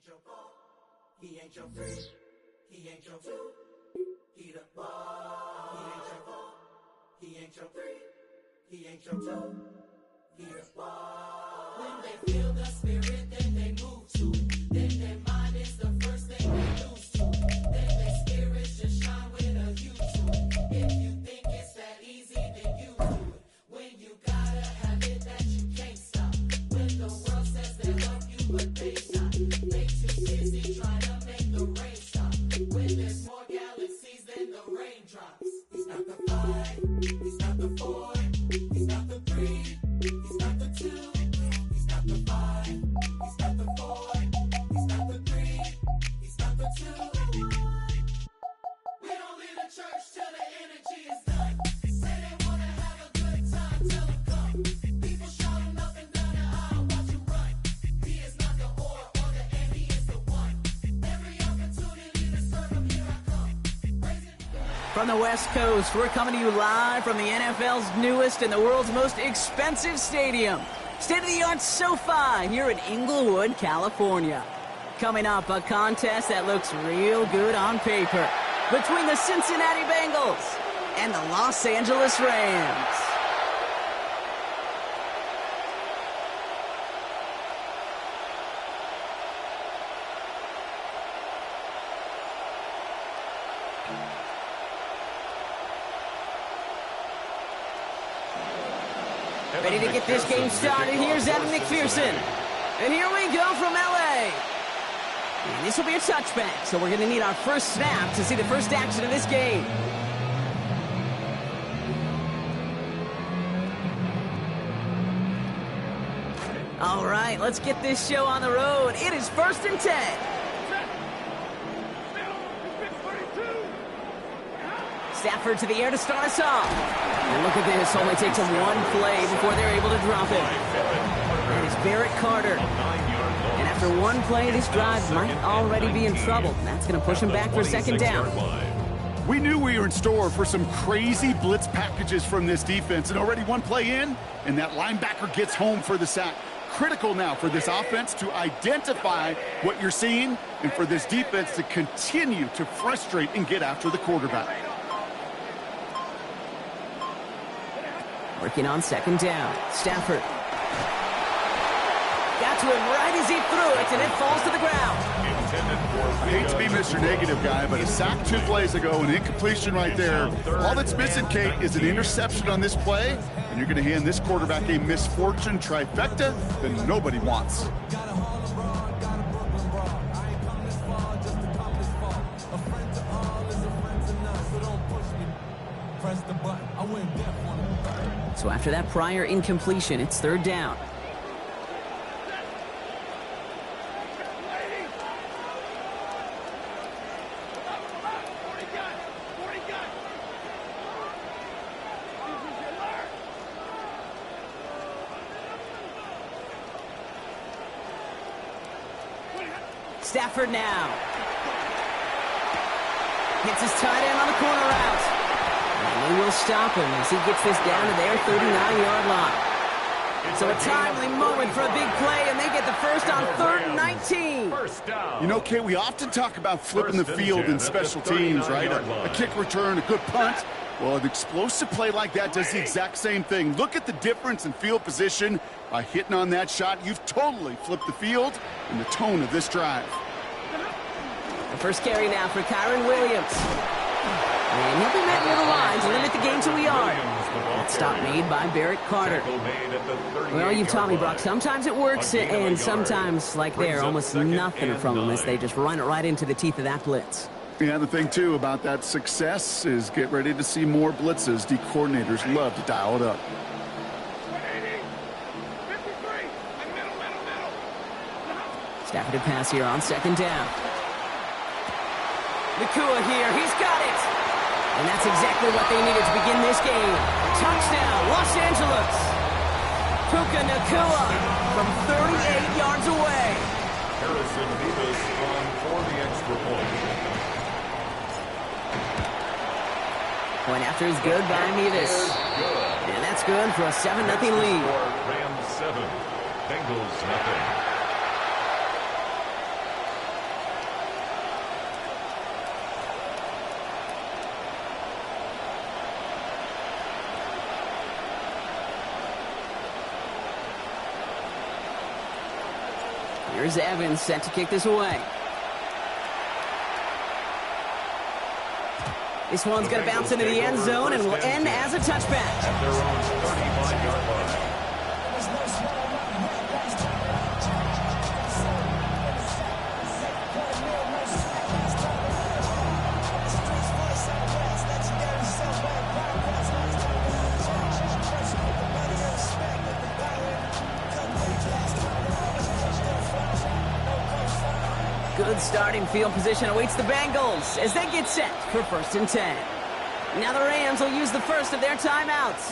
ain't your four, he ain't your three, he ain't your two, he the one. He ain't your four, he ain't your three, he ain't your two, he the one. When they feel the spirit, then they move to it. Then their mind is the first thing they lose to. Then their spirits just shine with a hue to it. If you think it's that easy, then you do it. When you gotta have it that you can't stop. When the world says they love you, but they not. They too busy trying to make the rain stop. When there's more galaxies than the raindrops. He's not the 5, he's not the 4, he's not the 3, he's not the 2, he's not the 5, he's not the 4, he's not the 3, he's not the 2. We don't leave the church till the energy is done. Say they wanna have a good time, tell them come. People shouting up and down the aisle, watch you run. He is not the or the and he is the one. Every opportunity to serve him, here I come. From the West Coast, we're coming to you live from the NFL's newest and the world's most expensive stadium. State-of-the-art SoFi here in Inglewood, California. Coming up, a contest that looks real good on paper between the Cincinnati Bengals and the Los Angeles Rams. Ready to get this game started. Here's Evan McPherson. And here we go from L.A. And this will be a touchback, so we're going to need our first snap to see the first action of this game. All right, let's get this show on the road. It is 1st and 10. Stafford to the air to start us off. And look at this, only takes them one play before they're able to drop it. That is Barrett Carter. And after one play, this drive might already be in trouble. That's going to push him back for 2nd down. We knew we were in store for some crazy blitz packages from this defense, and already one play in, and that linebacker gets home for the sack. Critical now for this offense to identify what you're seeing and for this defense to continue to frustrate and get after the quarterback. Working on 2nd down. Stafford. Got to him right as he threw it, and it falls to the ground. I hate to be Mr. Negative guy, but a sack 2 plays ago, an incompletion right there. All that's missing, Kate, is an interception on this play, and you're going to hand this quarterback a misfortune trifecta that nobody wants. So after that prior incompletion, it's 3rd down. Stafford now. Hits his tight end on the corner route. And they will stop him as he gets this down to their 39-yard line. So a timely moment for a big play, and they get the first on 3rd and 19. You know, Kate, we often talk about flipping the field in special teams, right? A kick return, a good punt. Well, an explosive play like that does the exact same thing. Look at the difference in field position. By hitting on that shot, you've totally flipped the field and the tone of this drive. The first carry now for Kyron Williams. And he'll be met near the line to limit the game to a yard. That stop made by Barrett Carter. Well, you've taught me, Brock. Sometimes it works, and sometimes, like there, almost nothing from them as they just run it right into the teeth of that blitz. Yeah, the thing, too, about that success is get ready to see more blitzes. D coordinators love to dial it up. Stafford to pass here on 2nd down. Nakua here, he's got it! And that's exactly what they needed to begin this game. Touchdown, Los Angeles! Puka Nakua from 38 yards away. Harrison Davis on for the extra point. Point after is good by Nevis. And that's good for a 7-0 lead. Rams 7, Bengals nothing. Here's Evans set to kick this away. This one's going to bounce into the end zone and will end as a touchback. At their own 35-yard line. Good starting field position awaits the Bengals as they get set for 1st and 10. Now the Rams will use the first of their timeouts.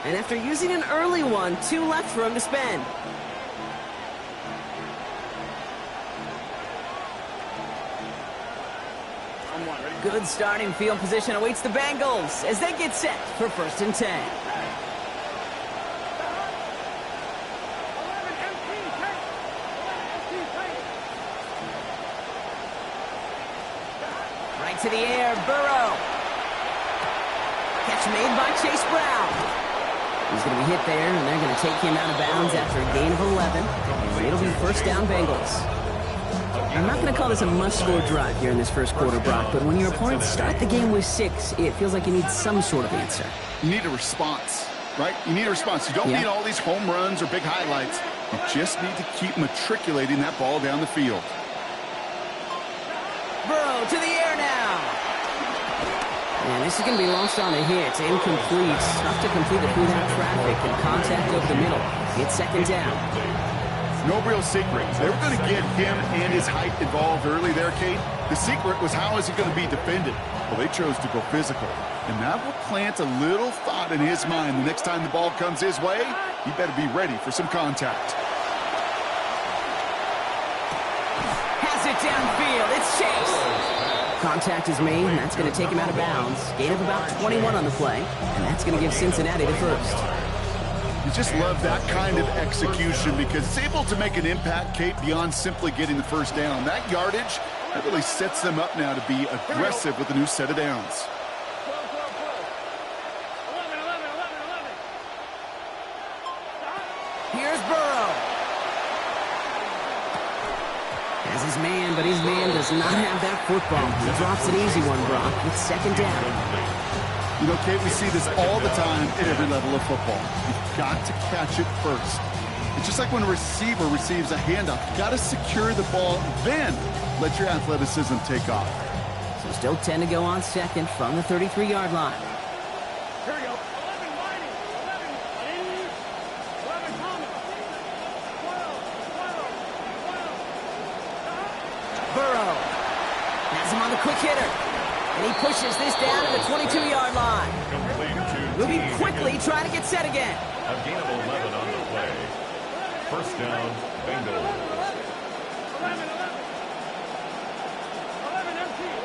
And after using an early one, 2 left for them to spend. Good starting field position awaits the Bengals as they get set for 1st and 10. Right to the air, Burrow. Catch made by Chase Brown. He's going to be hit there, and they're going to take him out of bounds after a gain of 11. And it'll be 1st down Bengals. I'm not going to call this a must-score drive here in this first quarter, Brock, but when your opponents start the game with 6, it feels like you need some sort of answer. You need a response, right? You need a response. You don't need all these home runs or big highlights. You just need to keep matriculating that ball down the field. Burrow to the air now. And this is going to be lost on a hit. Incomplete. Tough to complete it through that traffic and contact over the middle. It's 2nd down. No real secret. They were going to get him and his height involved early there, Kate. The secret was how is he going to be defended? Well, they chose to go physical. And that will plant a little thought in his mind. The next time the ball comes his way, he better be ready for some contact. Has it downfield. It's Chase. Contact is made, and that's going to take him out of bounds. Gain of about 21 on the play, and that's going to give Cincinnati the first. You just love that kind of execution because it's able to make an impact, Kate, beyond simply getting the first down. That yardage, that really sets them up now to be aggressive with a new set of downs. Here's Burrow. Has his man, but his man does not have that football. He drops an easy one, Brock. It's 2nd down. You know, Kate, we see this all the time at every level of football. You've got to catch it first. It's just like when a receiver receives a handoff. You've got to secure the ball, then let your athleticism take off. So still 10 to go on 2nd from the 33-yard line. Here we go. 11 winding. 11 in. 11 coming. 12. Burrow has him on the quick hitter. And he pushes this down to the 22-yard line. Moving quickly, trying to get set again. A gain of 11 on the play. 1st down, Bengals. 11 empty.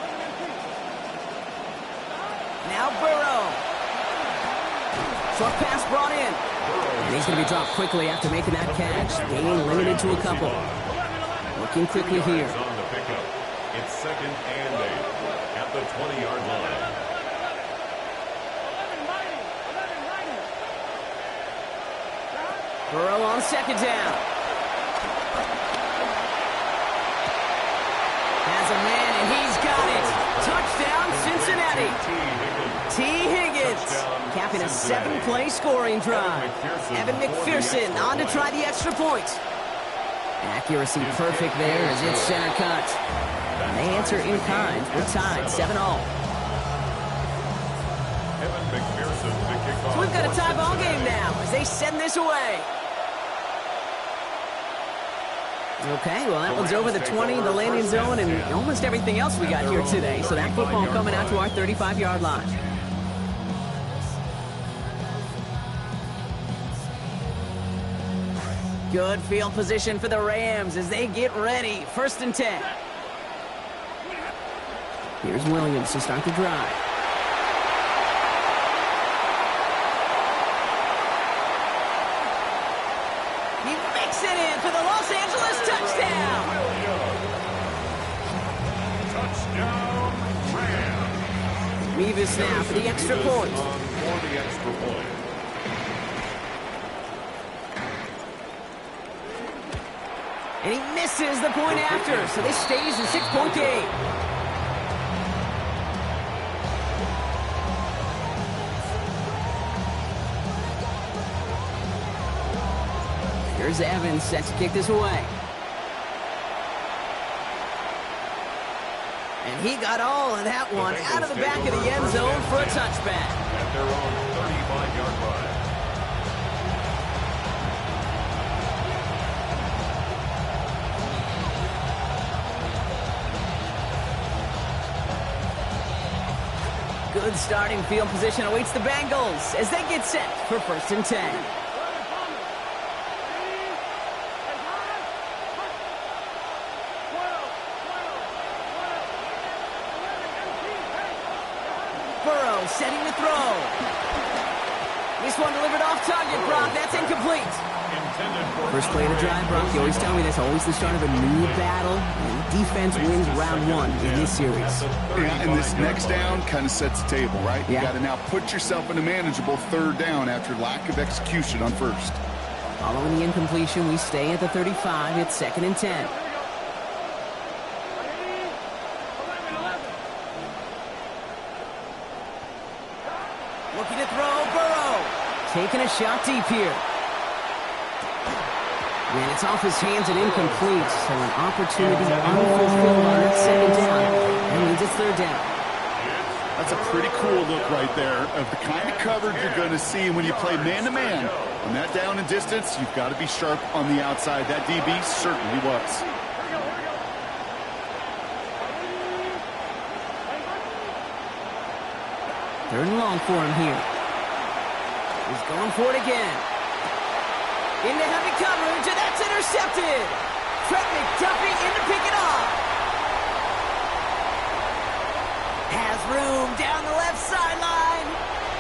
Now Burrow. Short pass brought in. And he's going to be dropped quickly after making that catch. Gain limited to a couple. Looking quickly here. On the pickup. It's 2nd and 8 at the 20-yard line. 11 winding. Burrow on 2nd down. Has a man, and he's got it. Touchdown, Cincinnati. T. Higgins capping a 7-play scoring drive. Evan McPherson on to try the extra point. Accuracy perfect there as it's center cut. And they answer in kind. We're tied 7-all. Evan McPherson to kick off. So we've got a tie ball game now as they send this away. Okay, well, that one's over the 20, the landing zone, and almost everything else we got here today. So that football coming out to our 35-yard line. Good field position for the Rams as they get ready. 1st and 10. Here's Williams to start the drive. He makes it in for the Los Angeles touchdown. Touchdown, Rams. Mevis now for the extra point. For the extra point. And he misses the point after, so this stays a 6-point game. Here's Evans set to kick this away. And he got all of that one out of the back of the end zone for a touchback. At their own 35-yard line. Good starting field position awaits the Bengals as they get set for 1st and 10. Burrow setting to throw. This one delivered off target, Brock. That's incomplete. First play of the drive, Brock. You always tell me that's always the start of a new battle. And defense wins round 1 in this series. Yeah, and this next down kind of sets the table, right? You got to now put yourself in a manageable 3rd down after lack of execution on 1st. Following the incompletion, we stay at the 35. It's 2nd and 10. Looking to throw, Burrow. Taking a shot deep here. And it's off his hands and incomplete, so an opportunity unfulfilled on that 2nd down. And means it's 3rd down. That's a pretty cool look right there of the kind of coverage you're going to see when you play man-to-man. On that down and distance, you've got to be sharp on the outside. That DB certainly was. Third and long for him here. He's going for it again. Into heavy coverage, and that's intercepted. Trent McDuffie in to pick it off. Has room down the left sideline.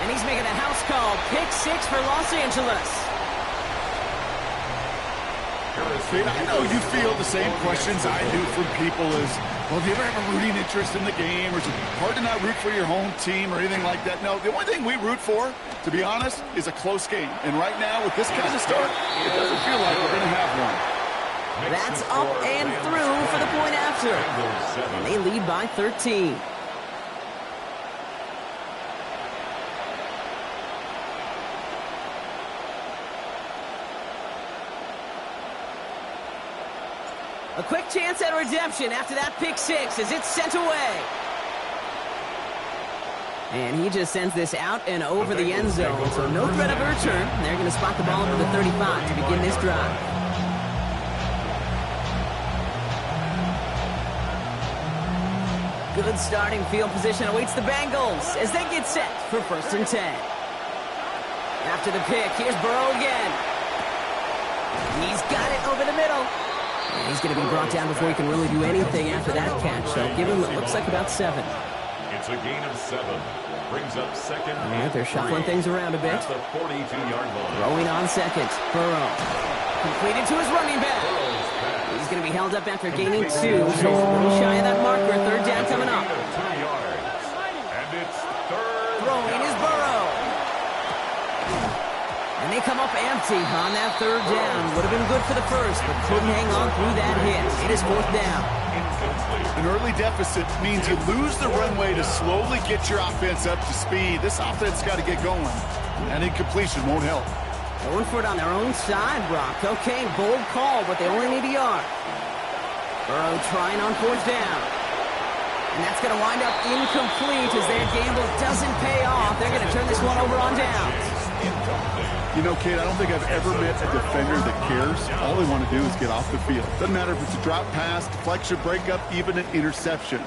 And he's making a house call. Pick 6 for Los Angeles. I know you feel the same questions I do from people as, well, do you ever have a rooting interest in the game? Or is it hard to not root for your home team or anything like that? No, the only thing we root for, to be honest, is a close game. And right now, with this kind of start, it doesn't feel like we're going to have one. That's up and through for the point after. And they lead by 13. A quick chance at redemption after that pick 6 as it's sent away. And he just sends this out and over the end zone, so no threat of a return. They're going to spot the ball over the 35 to begin this drive. Good starting field position awaits the Bengals as they get set for 1st and 10. After the pick, here's Burrow again. He's got it over the middle. And he's going to be brought down before he can really do anything after that catch. So give him what looks like about 7. It's a gain of 7. Brings up 2nd. All right, they're shuffling things around a bit. At the 42-yard line. Throwing on 2nd. Burrow. Completed to his running back. He's going to be held up after gaining 2. So he's a little shy of that marker. 3rd down coming up. 2 yards. And it's 3rd. Throwing is Burrow. And they come up empty on that 3rd down. Would have been good for the 1st, but couldn't hang on through that hit. It is 4th down. An early deficit means you lose the runway to slowly get your offense up to speed. This offense got to get going. And incompletion won't help. Going for it on their own side, Brock. Okay, bold call, but they only need a yard. Burrow trying on 4th down. And that's going to wind up incomplete as their gamble doesn't pay off. They're going to turn this one over on downs. You know, Kate, I don't think I've ever met a defender that cares. All they want to do is get off the field. Doesn't matter if it's a drop pass, deflection, breakup, even an interception.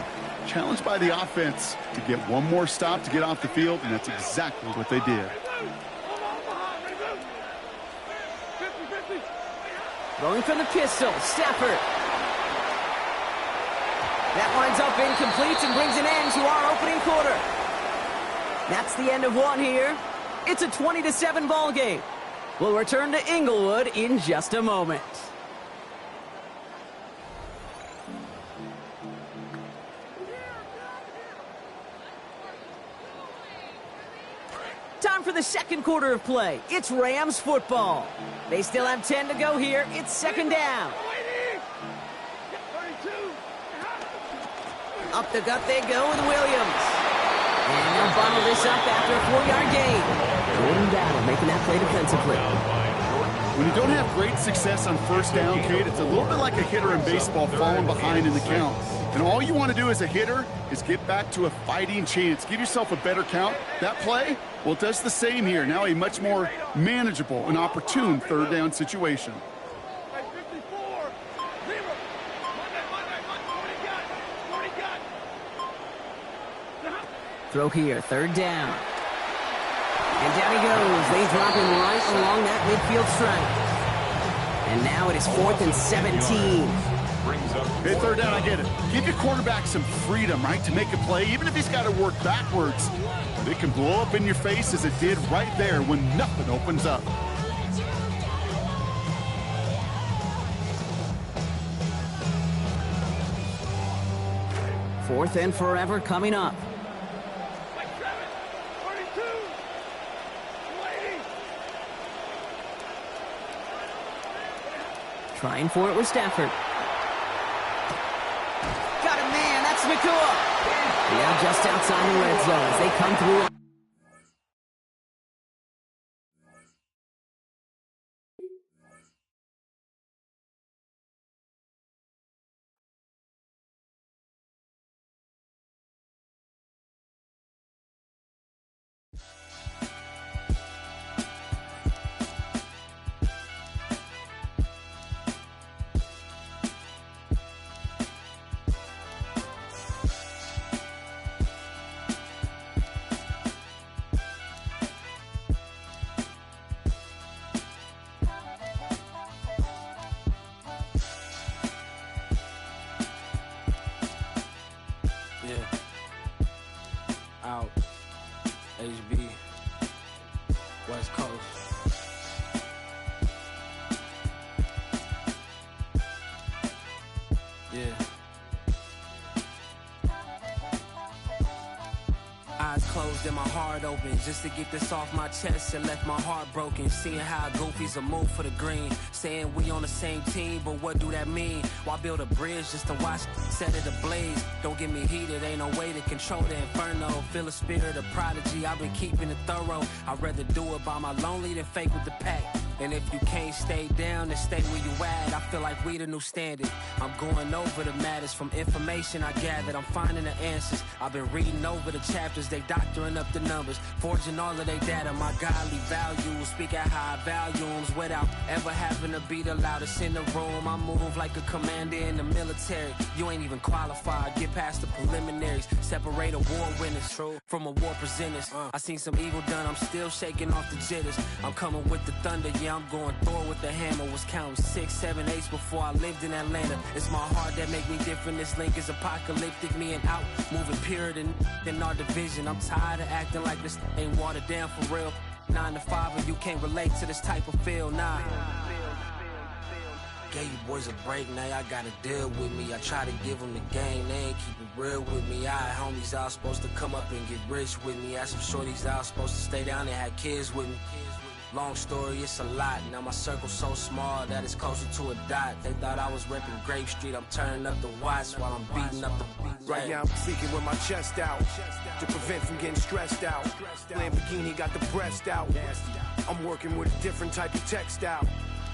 Challenged by the offense to get one more stop to get off the field, and that's exactly what they did. Rolling from the pistol, Stafford. That winds up incomplete and brings an end to our opening quarter. That's the end of one here. It's a 20-7 ball game. We'll return to Inglewood in just a moment. Time for the 2nd quarter of play. It's Rams football. They still have 10 to go here. It's 2nd down. Up the gut they go with Williams. And they'll bundle this up after a 4-yard gain. Jordan Battle making that play defensively. When you don't have great success on first down, Kate, it's a little bit like a hitter in baseball falling behind in the count. And all you want to do as a hitter is get back to a fighting chance. Give yourself a better count. That play, well, it does the same here. Now a much more manageable and opportune third down situation. Throw here, third down. And down he goes. They drop him right along that midfield stripe. And now it is 4th and 17. Hey, third down, I get it. Give your quarterback some freedom, right, to make a play, even if he's got to work backwards. But it can blow up in your face as it did right there when nothing opens up. 4th and forever coming up. Trying for it with Stafford. Got a man, that's McCool. Yeah, just outside the red zone as they come through. Out, HB, West Coast. Yeah. Eyes closed and my heart open just to get this off my chest and left my heart broken. Seeing how goofies a move for the green, saying we on the same team, but what do that mean? Why build a bridge just to watch set it ablaze? Don't get me heated, ain't no way to control the inferno. Feel a spirit of prodigy, I've been keeping it thorough. I'd rather do it by my lonely than fake with the pack. And if you can't stay down, then stay where you at. I feel like we the new standard. I'm going over the matters from information I gathered. I'm finding the answers. I've been reading over the chapters. They doctoring up the numbers, forging all of their data. My godly values, speak at high volumes without ever having to be the loudest in the room. I move like a commander in the military. You ain't even qualified. Get past the preliminaries. Separate a war winners from a war presenters. I seen some evil done. I'm still shaking off the jitters. I'm coming with the thunder. Yeah, I'm going Thor with the hammer. Was counting 6, 7, 8s before I lived in Atlanta. It's my heart that make me different. This link is apocalyptic. Me and out, moving pure than our division. I'm tired of acting like this ain't watered down for real. 9 to 5 and you can't relate to this type of feel. Nah. Gave you boys a break, now y'all gotta deal with me. I try to give them the game, they ain't keep it real with me. I had homies out supposed to come up and get rich with me. I had some shorties out supposed to stay down and had kids with me. Long story, it's a lot. Now my circle's so small that it's closer to a dot. They thought I was repping Grape Street. I'm turning up the watts while I'm beating up the beat. Right now I'm speaking with my chest out to prevent from getting stressed out. Lamborghini got the breast out. I'm working with a different type of textile.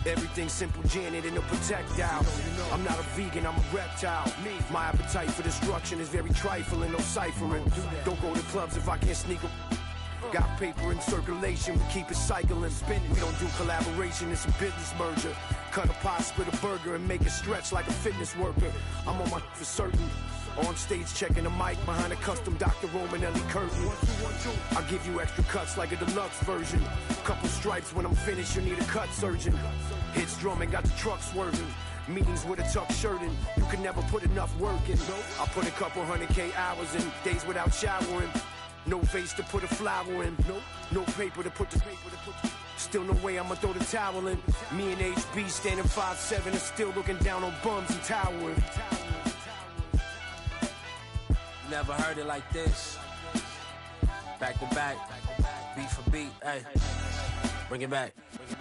Everything simple, Janet, and a projectile. I'm not a vegan, I'm a reptile. My appetite for destruction is very trifling, no ciphering. Don't go to clubs if I can't sneak a... Got paper in circulation, we keep it cycling. We don't do collaboration, it's a business merger. Cut a pie, split a burger, and make it stretch like a fitness worker. I'm on my for certain. On stage checking the mic behind a custom Dr. Romanelli curtain. I'll give you extra cuts like a deluxe version. Couple stripes when I'm finished, you need a cut surgeon. Hits drumming, got the truck swerving. Meetings with a tuck shirt in. You can never put enough work in. I put a couple 100K hours in. Days without showering. No vase to put a flower in. No paper to put the Still no way I'ma throw the towel in. Me and HB standing 5'7" and still looking down on bums and towering. Never heard it like this. Back to back, beat for beat, hey. Bring it back.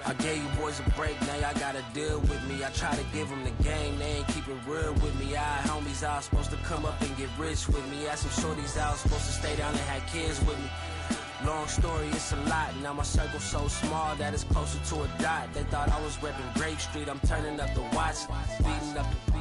I gave you boys a break, now y'all gotta deal with me. I try to give them the game, they ain't keep it real with me. I had homies out supposed to come up and get rich with me. I had some shorties out supposed to stay down and have kids with me. Long story, it's a lot. Now my circle's so small that it's closer to a dot. They thought I was repping Grape Street. I'm turning up the watch, beating up the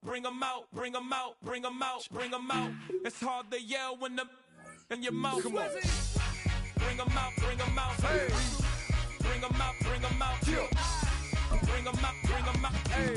Bring 'em out, bring 'em out, bring 'em out, bring 'em out. It's hard to yell when the in your mouth. Come on. Bring 'em out, bring 'em out. Hey. Bring 'em out, bring 'em out. Yeah. Bring 'em out, bring 'em out. Hey.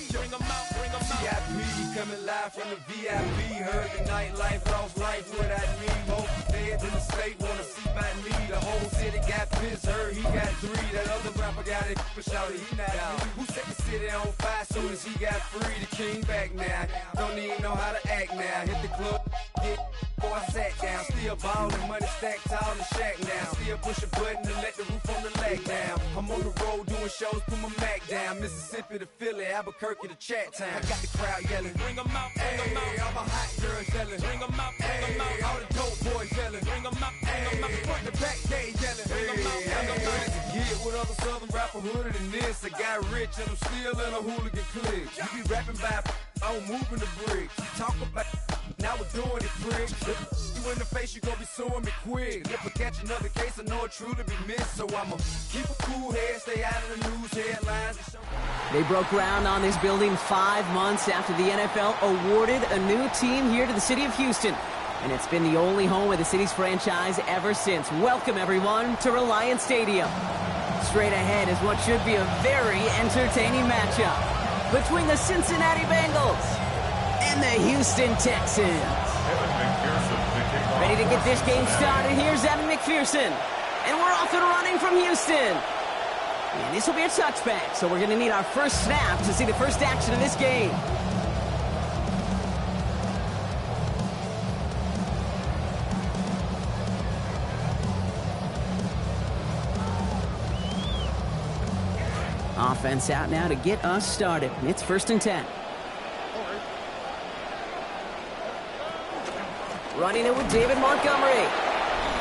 Bring 'em out, bring 'em out. VIP coming live from the VIP. Heard the nightlife, lost life, what I mean. Most feds in the state wanna see my me. The whole city got pissed, heard he got 3. That other rapper got it, but shouted he not out. Who set the city on fire soon as he got free? The king back now, don't even know how to act now. Hit the club, get before I sat down. Still ballin', money stacked tall in the shack now. Still push a button to let the roof on the leg down. I'm on the road doing shows, put my Mac down. Mississippi to Philly, Albuquerque to Chat Town. I got the crowd yelling, bring 'em out, bring 'em out. All my hot girls yelling, bring 'em out, bring 'em out. All the dope boys yelling, bring 'em out, bring 'em out. Front the back, they yelling, bring 'em out, bring 'em out. To get with other southern rapper hooded than this. I got rich and I'm still in a hooligan clique. You be rapping by, I'm moving the bricks. You talk about, now we're doing it, prick. You in the face, you gon' be suing me quick. If I catch another case, I know it truly be missed. So I'ma keep a cool head, stay out of the news headlines. They broke ground on this building 5 months after the NFL awarded a new team here to the city of Houston. And it's been the only home of the city's franchise ever since. Welcome, everyone, to Reliant Stadium. Straight ahead is what should be a very entertaining matchup between the Cincinnati Bengals and the Houston Texans. Ready to get this game started? Here's Evan McPherson. And we're off and running from Houston. And this will be a touchback, so we're going to need our first snap to see the first action of this game. Offense out now to get us started. It's 1st and 10. Running it with David Montgomery.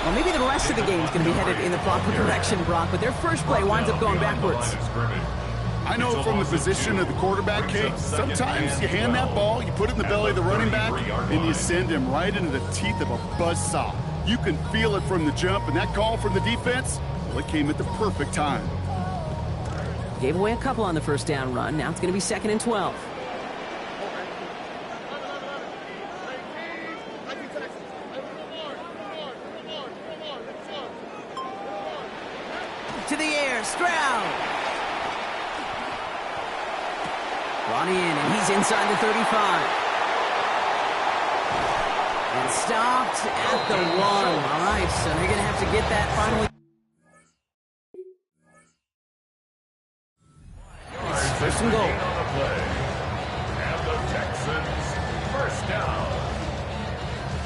Well, maybe the rest of the game is going to be headed in the proper direction, Brock, but their first play winds up going backwards. I know from the position of the quarterback, Kate, sometimes you hand that ball, you put it in the belly of the running back, and you send him right into the teeth of a buzzsaw. You can feel it from the jump, and that call from the defense, well, it came at the perfect time. Gave away a couple on the first down run. Now it's going to be 2nd and 12. To the air, Stroud. Brought in, and he's inside the 35. And stopped at the 1. All right, so they're going to have to get that finally. First and goal. And the Texans, first down.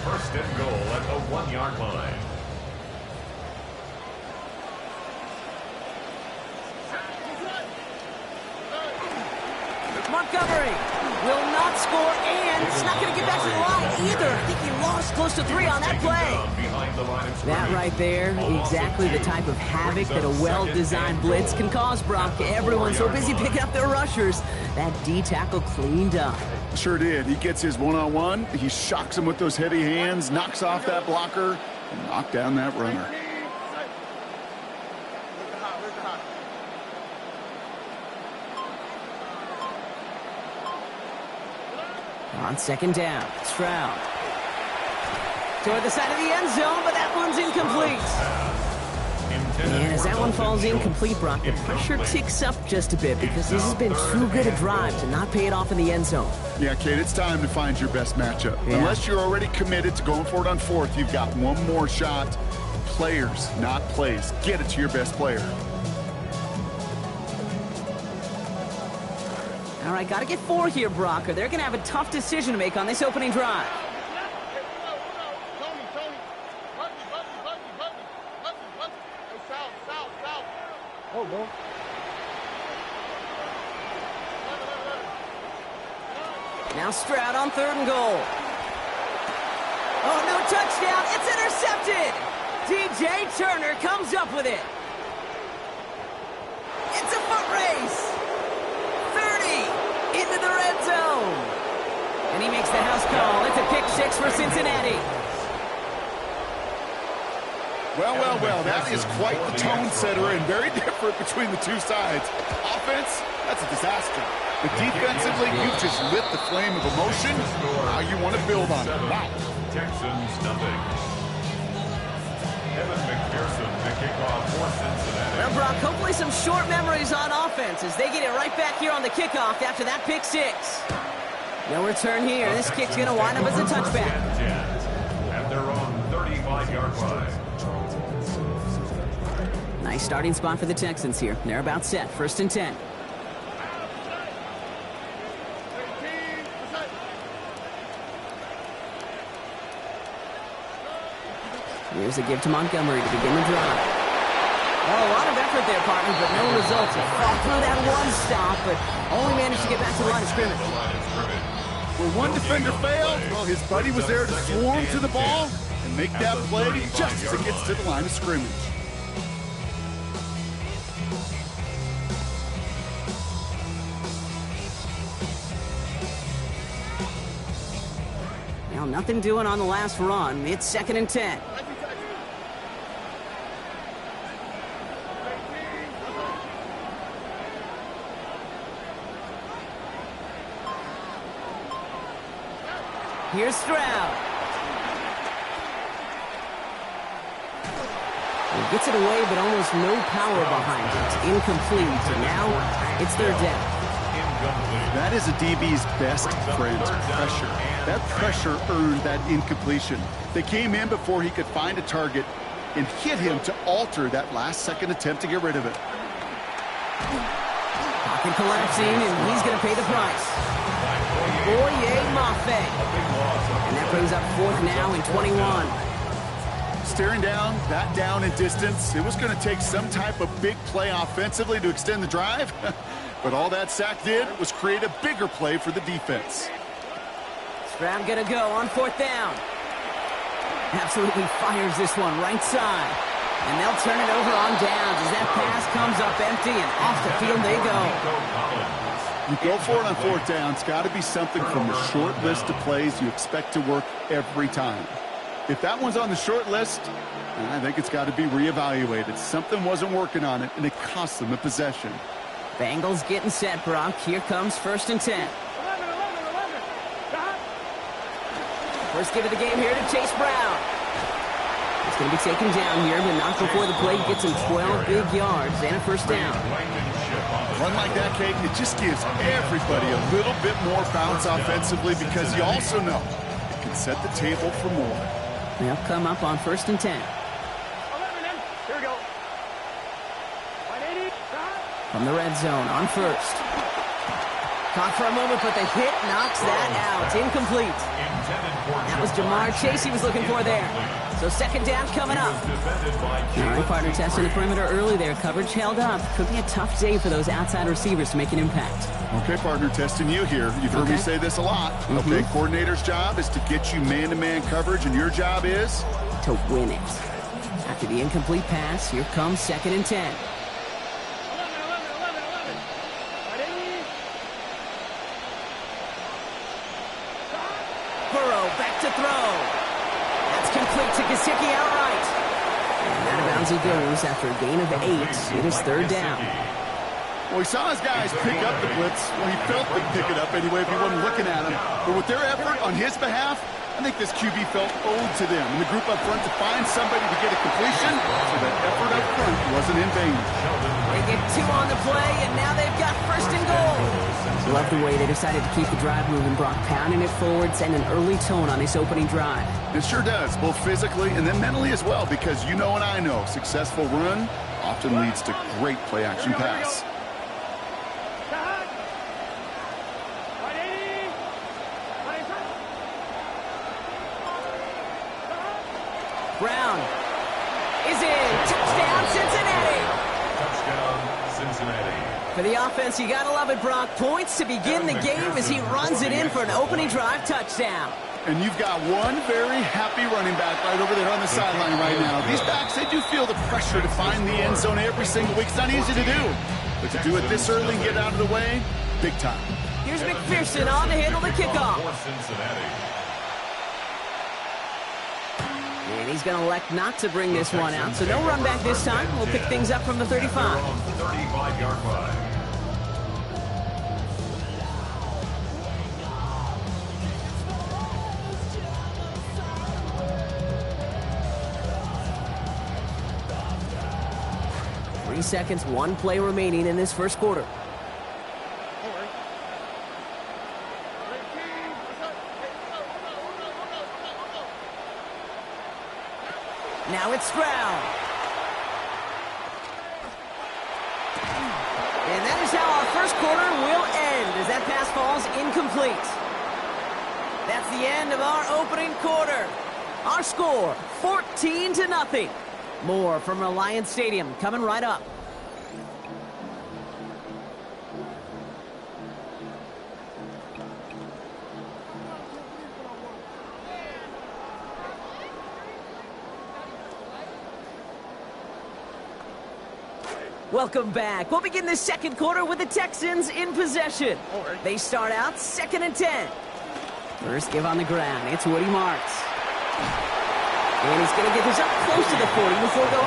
1st and goal at the 1-yard line. Montgomery will not score, and it's not going to get back to the line either. I think he lost close to 3 on that play. That right there, exactly the type of havoc that a well-designed blitz can cause, Brock. Everyone's so busy picking up their rushers. That D-tackle cleaned up. Sure did. He gets his one-on-one. He shocks him with those heavy hands, knocks off that blocker, and knocked down that runner. On 2nd down, Stroud. Toward the side of the end zone, but that one's incomplete. And as that one falls incomplete, Brock, the pressure ticks up just a bit because this has been too good a drive to not pay it off in the end zone. Yeah, Kate, it's time to find your best matchup. Yeah. Unless you're already committed to going for it on fourth, you've got one more shot. Players, not plays. Get it to your best player. All right, got to get 4 here, Brock, or they're going to have a tough decision to make on this opening drive. Oh, no. Now Stroud on 3rd and goal. Oh, no touchdown. It's intercepted. DJ Turner comes up with it. It's a foot race. 30 into the red zone. And he makes the house call. It's a pick 6 for Cincinnati. Well, well, well, that is quite the tone setter and very different between the two sides. Offense, that's a disaster. But defensively, you've just lit the flame of emotion. Now you want to build on it. Wow. Texans nothing. Evan McPherson to kick off for Cincinnati. Well, Brock, hopefully some short memories on offense as they get it right back here on the kickoff after that pick 6. No return here. This kick's going to wind up as a touchback. And they're on 35-yard line. Nice starting spot for the Texans here. They're about set. 1st and 10. Here's a give to Montgomery to begin the drive. Oh, a lot of effort there, partner, but no results. He fought through that one stop, but only managed to get back to the line of scrimmage. Where one defender failed, well, his buddy was there to swarm to the ball and make that play just as it gets to the line of scrimmage. Now, nothing doing on the last run. It's 2nd and 10. Here's Stroud. He gets it away, but almost no power behind it. Incomplete. And now it's 3rd down. That is a DB's best friend, pressure. That pressure earned that incompletion. They came in before he could find a target and hit him to alter that last-second attempt to get rid of it. Pocket collapsing, and he's going to pay the price. Boye Mafe. And that brings up 4th now and 21. Staring down, that down in distance, it was going to take some type of big play offensively to extend the drive. But all that sack did was create a bigger play for the defense. Stroud gonna go on 4th down. Absolutely fires this one right side. And they'll turn it over on downs as that pass comes up empty and off the field they go. You go for it on 4th down. It's got to be something from the short list of plays you expect to work every time. If that one's on the short list, I think it's got to be reevaluated. Something wasn't working on it, and it cost them a possession. Bengals getting set, Brock. Here comes 1st and 10. 11. First give of the game here to Chase Brown. It's going to be taken down here, but not before the play gets him 12 big yards and a 1st down. Run like that, Kate, it just gives everybody a little bit more bounce offensively because you also know it can set the table for more. They'll come up on 1st and 10. 11. Here we go. 180. From the red zone on 1st. Caught for a moment, but the hit knocks that out. Incomplete. That was Jamar Chase he was looking for there. So 2nd down coming up. All right, partner, testing the perimeter early there. Coverage held up. Could be a tough day for those outside receivers to make an impact. Okay, partner, testing you here. You've heard me say this a lot. Okay, coordinator's job is to get you man-to-man coverage, and your job is? To win it. After the incomplete pass, here comes 2nd and 10. 180. Burrow back to throw. That's complete to Gesicki outright. And out of bounds he goes after a gain of 8. It is 3rd down. Well, he saw his guys pick up the blitz. Well, he felt them pick it up anyway if he wasn't looking at him. But with their effort on his behalf, I think this QB felt owed to them, and the group up front to find somebody to get a completion, so that effort up front wasn't in vain. They get 2 on the play, and now they've got 1st and goal. Love the way they decided to keep the drive moving, Brock, pounding it forward, sending an early tone on this opening drive. It sure does, both physically and then mentally as well, because you know and I know, successful run often leads to great play-action pass. Brown is in. Touchdown, Cincinnati. Touchdown, Cincinnati. For the offense, you gotta love it, Brock. Points to begin the game as he runs it in for an opening drive touchdown. And you've got one very happy running back right over there on the sideline right now. These backs, they do feel the pressure to find the end zone every single week. It's not easy to do. But to do it this early and get out of the way, big time. Here's McPherson on to handle the kickoff. For Cincinnati. And he's going to elect not to bring this one out, so no run back this time. We'll pick things up from the 35. 35-yard line. Three seconds, 1 play remaining in this first quarter. Now it's Stroud. And that is how our first quarter will end as that pass falls incomplete. That's the end of our opening quarter. Our score, 14-0. More from Reliance Stadium coming right up. Welcome back. We'll begin the second quarter with the Texans in possession. They start out 2nd and 10. First give on the ground. It's Woody Marks. And he's going to get this up close to the 40 before going.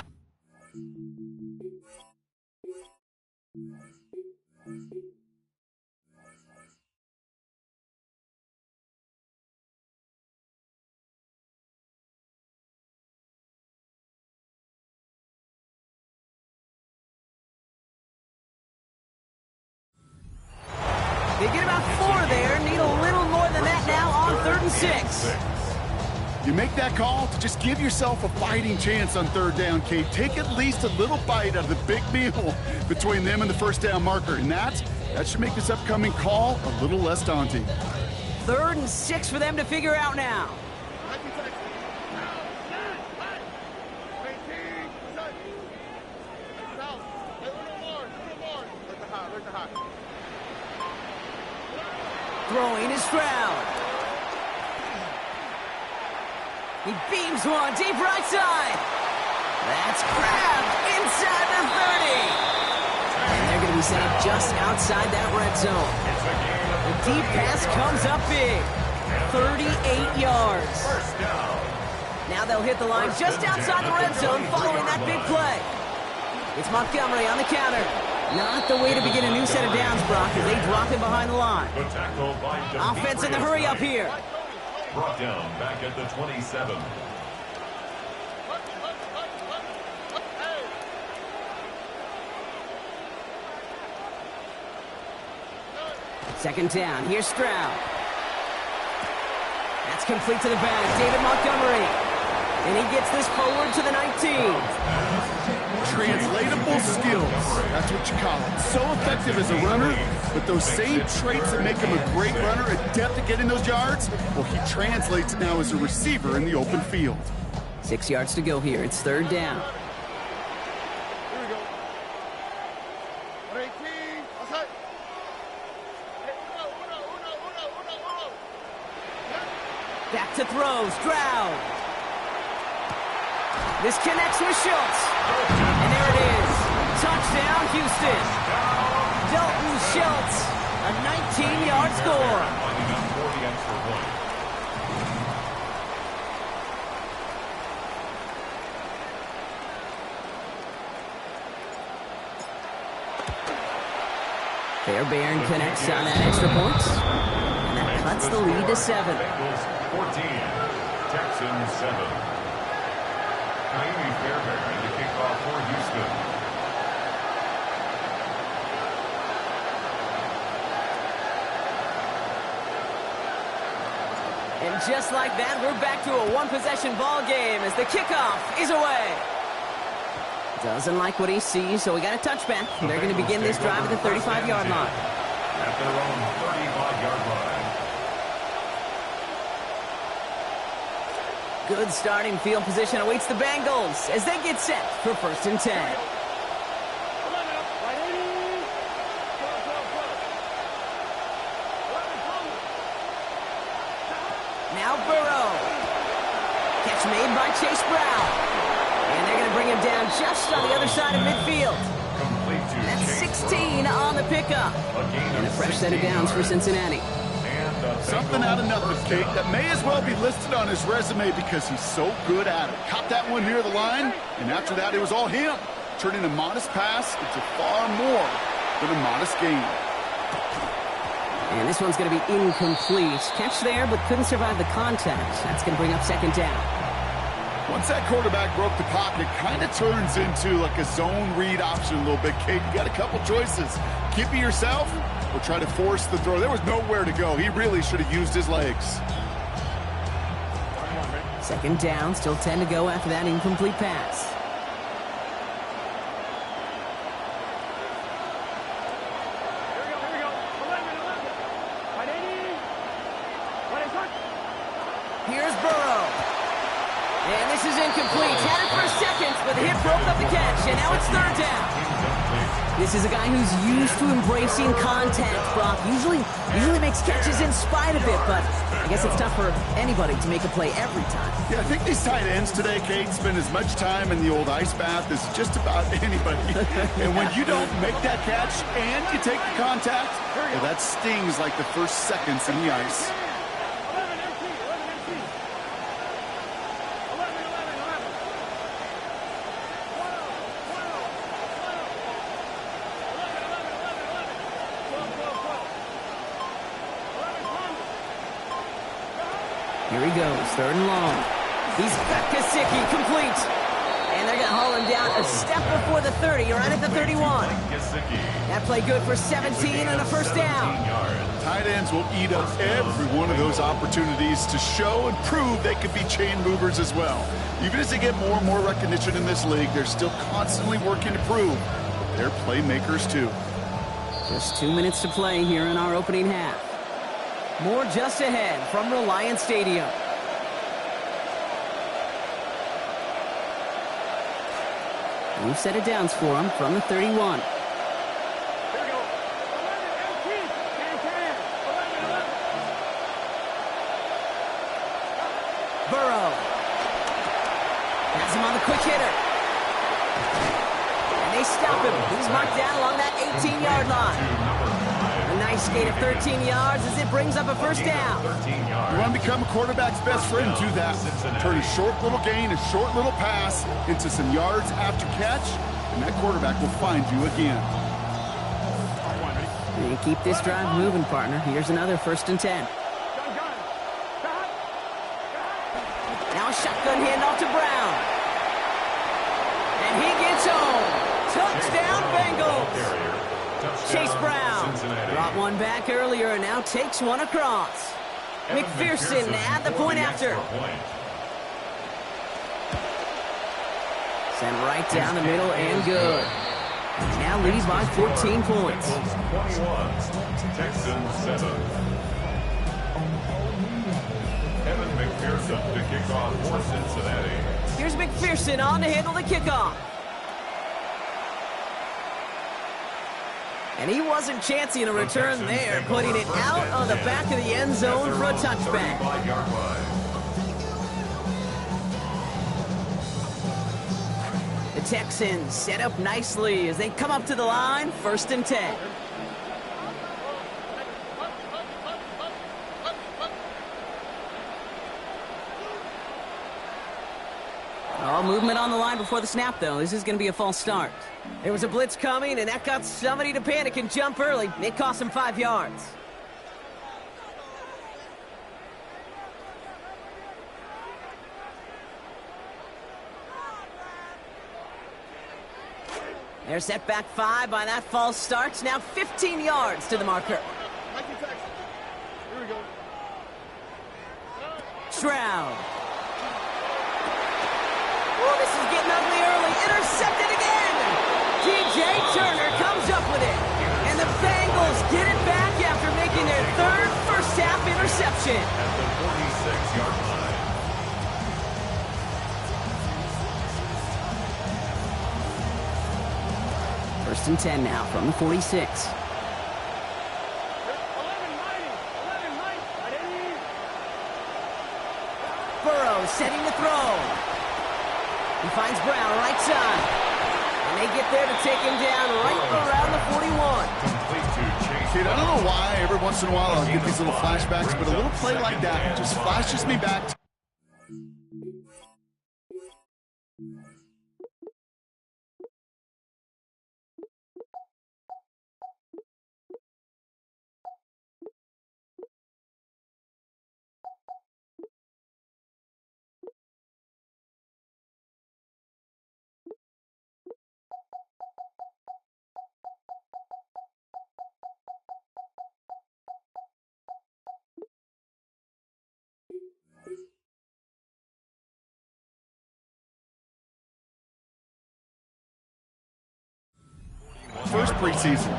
They get about 4 there. Need a little more than that now on 3rd and 6. You make that call to just give yourself a fighting chance on 3rd down, Kate. Take at least a little bite out of the big meal between them and the 1st down marker. And that should make this upcoming call a little less daunting. 3rd and 6 for them to figure out now. Throwing is Stroud. He beams one deep right side. That's grabbed inside the 30. And they're going to be set up just outside that red zone. The deep pass comes up big. 38 yards. Now they'll hit the line just outside the red zone following that big play. It's Montgomery on the counter. Not the way to begin a new set of downs, Brock, as they drop him behind the line. Offense in the hurry up here. Brought down back at the 27. Second down. Here's Stroud. That's complete to the back. David Montgomery. And he gets this forward to the 19. Translatable skills. That's what you call it. So effective as a runner, but those same traits that make him a great runner, adept at getting those yards, well, he translates it now as a receiver in the open field. 6 yards to go here. It's 3rd down. Here we go. 18. Outside. Back to throw. Stroud. This connects with Schultz. And there it is. Touchdown, Houston. Dalton Schultz, a 19-yard score. Fairbairn connects on that extra point. And that cuts the lead to 7. 14. Texans 7. Naomi Fairbairn to kick off for Houston. And just like that, we're back to a one-possession ball game as the kickoff is away. Doesn't like what he sees, so we got a touchback. They're going to begin this drive at the 35-yard line. At their own 35-yard line. Good starting field position awaits the Bengals as they get set for 1st and 10. Now Burrow. Catch made by Chase Brown. And they're going to bring him down just on the other side of midfield. That's 16 on the pickup. And a fresh set of downs for Cincinnati. Something out of nothing, Kate, that may as well be listed on his resume because he's so good at it. Caught that one near the line, and after that, it was all him. Turning a modest pass into far more than a modest gain. And this one's going to be incomplete. Catch there, but couldn't survive the contact. That's going to bring up 2nd down. Once that quarterback broke the pocket, kind of turns into like a zone read option a little bit, Kate. You got a couple choices. Keep it yourself or try to force the throw. There was nowhere to go. He really should have used his legs. 2nd down, still 10 to go after that incomplete pass. Here's Burrow. And this is incomplete. Had it for a second, but the hit broke up the catch, and now it's 3rd down. This is a guy who's used to embracing contact, Brock. Usually makes catches in spite of it, but I guess it's tough for anybody to make a play every time. Yeah, I think these tight ends today, Kate, spend as much time in the old ice bath as just about anybody. And when you don't make that catch and you take the contact, well, that stings like the first seconds in the ice. Here he goes, 3rd and long. He's got Gesicki complete. And they're going to haul him down a step before the 30, right at the 31. That play good for 17 and a 1st down. Tight ends will eat up every one of those opportunities to show and prove they could be chain movers as well. Even as they get more and more recognition in this league, they're still constantly working to prove they're playmakers too. Just 2 minutes to play here in our opening half. More just ahead from Reliant Stadium. We've set it downs for him from the 31. Burrow. Has him on the quick hitter. And they stop him. He's marked down along that 18-yard line. A nice gain of 13 yards as it brings up a 1st down. You want to become a quarterback's best friend, do that. Turn a short little gain, a short little pass into some yards after catch, and that quarterback will find you again. And keep this drive moving, partner. Here's another 1st and 10. Now a shotgun handoff to Brown. And he gets home. Touchdown, Bengals. Chase Brown brought one back earlier and now takes one across. McPherson at the point after. Sent right down the middle and good. Now leads by 14 points. 21, Texans 7. Evan McPherson to kick off for Cincinnati. Here's McPherson on to handle the kickoff. And he wasn't chancing a return there, putting it out on the back of the end zone for a touchback. The Texans set up nicely as they come up to the line, 1st and 10. Oh, movement on the line before the snap, though. This is going to be a false start. There was a blitz coming, and that got somebody to panic and jump early. It cost him 5 yards. They're set back 5 by that false start. Now 15 yards to the marker. Here we go. Stroud. Oh, this is getting ugly early. Intercepted again. DJ Turner comes up with it. And the Bengals get it back after making their third first-half interception. At the 46-yard line. First and 10 now from the 46. 11-90. 11-90. Ready? Burrow setting the throw. He finds Brown right side. And they get there to take him down right around the 41. Complete to Chase. Kid, I don't know why every once in a while I'll get these little flashbacks, but a little play like that just flashes me back to first preseason.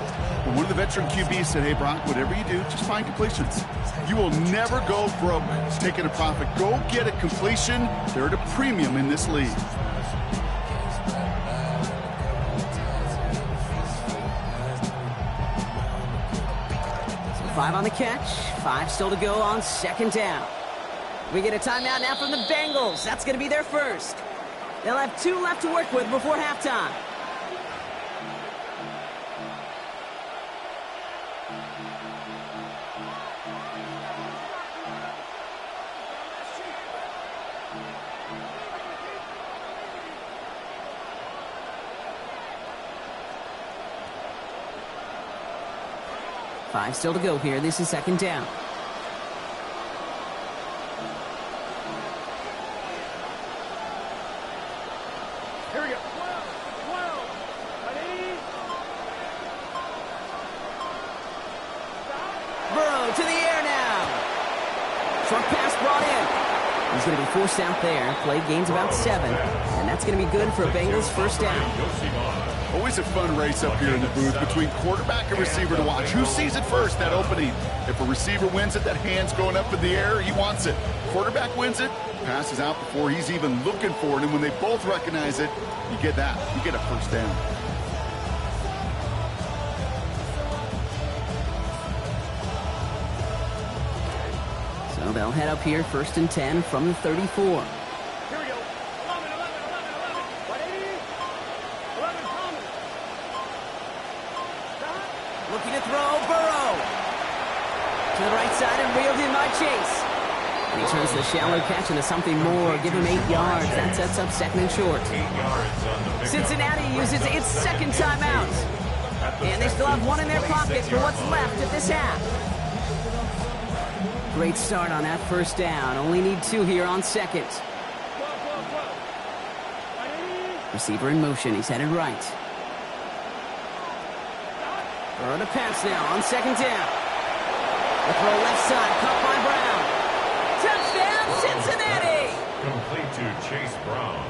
And one of the veteran QBs said, hey, Brock, whatever you do, just find completions. You will never go broke taking a profit. Go get a completion. They're at a premium in this league. So 5 on the catch, 5 still to go on second down. We get a timeout now from the Bengals. That's going to be their first. They'll have 2 left to work with before halftime. Five still to go here. This is second down. Here we go. 12. Ready? Burrow to the air now. Short pass brought in. He's going to be forced out there. Play gains about 7. And that's going to be good for a Bengals first down. Always a fun race up here in the booth between quarterback and receiver to watch. Who sees it first, that opening? If a receiver wins it, that hand's going up in the air, he wants it. Quarterback wins it, passes out before he's even looking for it, and when they both recognize it, you get that. You get a first down. So they'll head up here first and 10 from the 34. Here we go. 11. Ready? 11 coming. Looking to throw, Burrow. To the right side and reeled in by Chase. And he turns the shallow catch into something more. Give him 8 yards. That sets up second and short. 8 yards on the pickup. Cincinnati uses its second timeout. And they still have 1 in their pocket for what's left of this half. Great start on that first down. Only need 2 here on second. 12. Ready? Receiver in motion. He's headed right. Burrow to pass now on second down. The throw left side, caught by Brown. Touchdown, Cincinnati! Complete to Chase Brown.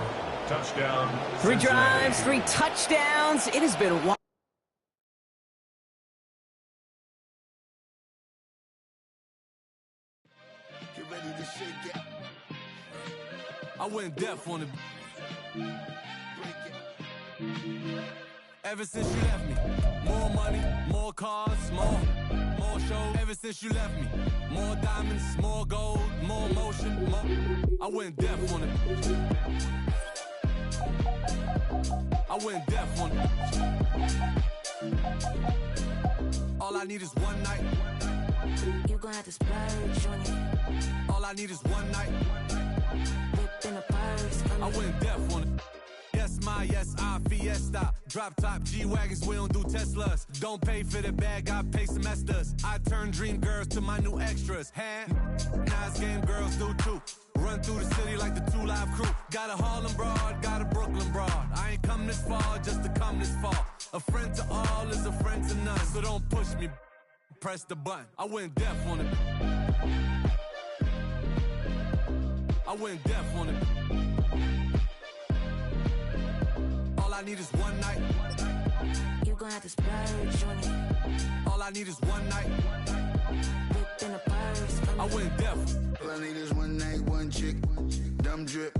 Touchdown. 3 Cincinnati. drives, 3 touchdowns. It has been one. Get ready to shake it. I went deaf on it. Ever since you left me, more money, more cars, more shows. Ever since you left me, more diamonds, more gold, more motion, more. I went deaf on it. I went deaf on it. All I need is one night. You gon' have to splurge on it. All I need is one night. Whip in a purse. I went deaf on it. Yes, I Fiesta. Drop top G-Wagons, we don't do Teslas. Don't pay for the bag, I pay semesters. I turn dream girls to my new extras. Nice game girls do too. Run through the city like the 2 Live Crew. Got a Harlem broad, got a Brooklyn broad. I ain't come this far just to come this far. A friend to all is a friend to none. So don't push me, press the button. I went deaf on it. I went deaf on it. All I need is one night. You gon' have to splurge on it. All I need is one night. Whip in a purse. I went deaf. All I need is one night, one chick, dumb drip.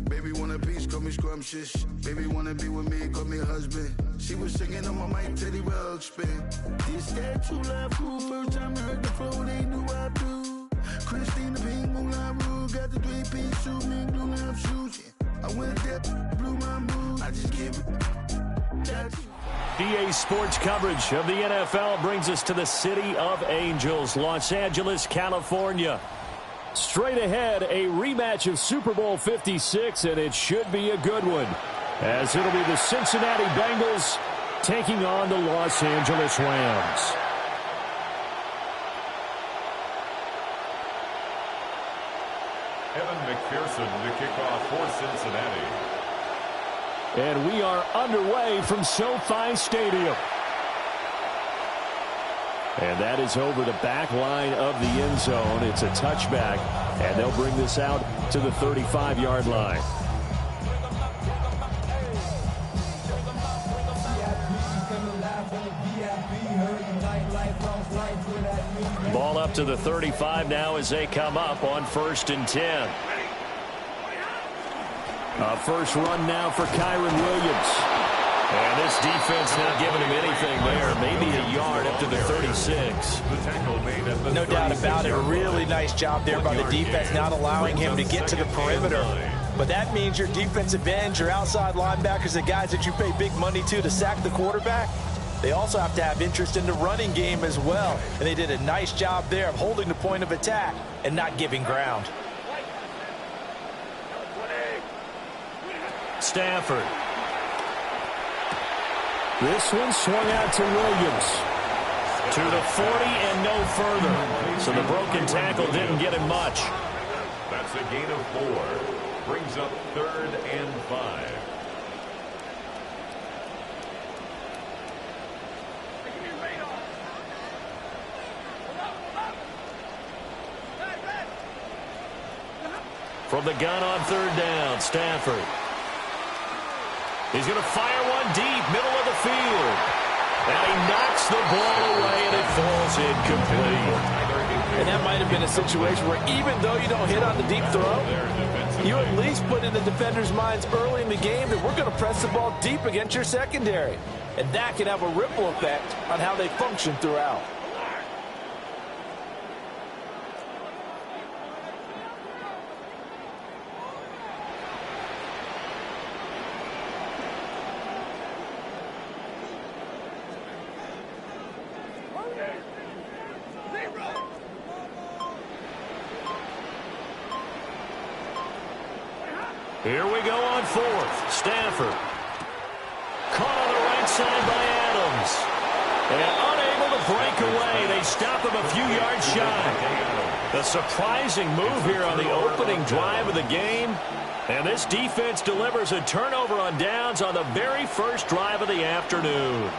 Baby want a piece, call me scrumptious. Baby wanna be with me, call me husband. She was singing on my mic, Teddy Well spin. This that true love cool, first time I heard the flow, they knew I do. Christine the Pink Moulin Rouge, got the three-piece suit, mink blue love shoes. Yeah. I went deaf, blew my mood, I just give it. EA Sports coverage of the NFL brings us to the City of Angels, Los Angeles, California. Straight ahead, a rematch of Super Bowl 56, and it should be a good one, as it'll be the Cincinnati Bengals taking on the Los Angeles Rams. Evan McPherson to kick off for Cincinnati. And we are underway from SoFi Stadium. And that is over the back line of the end zone. It's a touchback, and they'll bring this out to the 35-yard line. Ball up to the 35 now as they come up on 1st and 10. First run now for Kyron Williams. And this defense not giving him anything there. Maybe a yard up to the 36. No doubt about it. A really nice job there by the defense, not allowing him to get to the perimeter. But that means your defensive ends, your outside linebackers, the guys that you pay big money to sack the quarterback, they also have to have interest in the running game as well. And they did a nice job there of holding the point of attack and not giving ground. Stafford. This one swung out to Williams. To the 40 and no further. So the broken tackle didn't get him much. That's a gain of 4. Brings up 3rd and 5. From the gun on 3rd down, Stafford. He's going to fire one deep, middle of the field. And he knocks the ball away, and it falls incomplete. And that might have been a situation where even though you don't hit on the deep throw, you at least put in the defenders' minds early in the game that we're going to press the ball deep against your secondary. And that can have a ripple effect on how they function throughout. Here we go on 4th. Stafford. Caught on the right side by Adams. And unable to break away. They stop him a few yards shy. The surprising move here on the opening drive of the game. And this defense delivers a turnover on downs on the very first drive of the afternoon.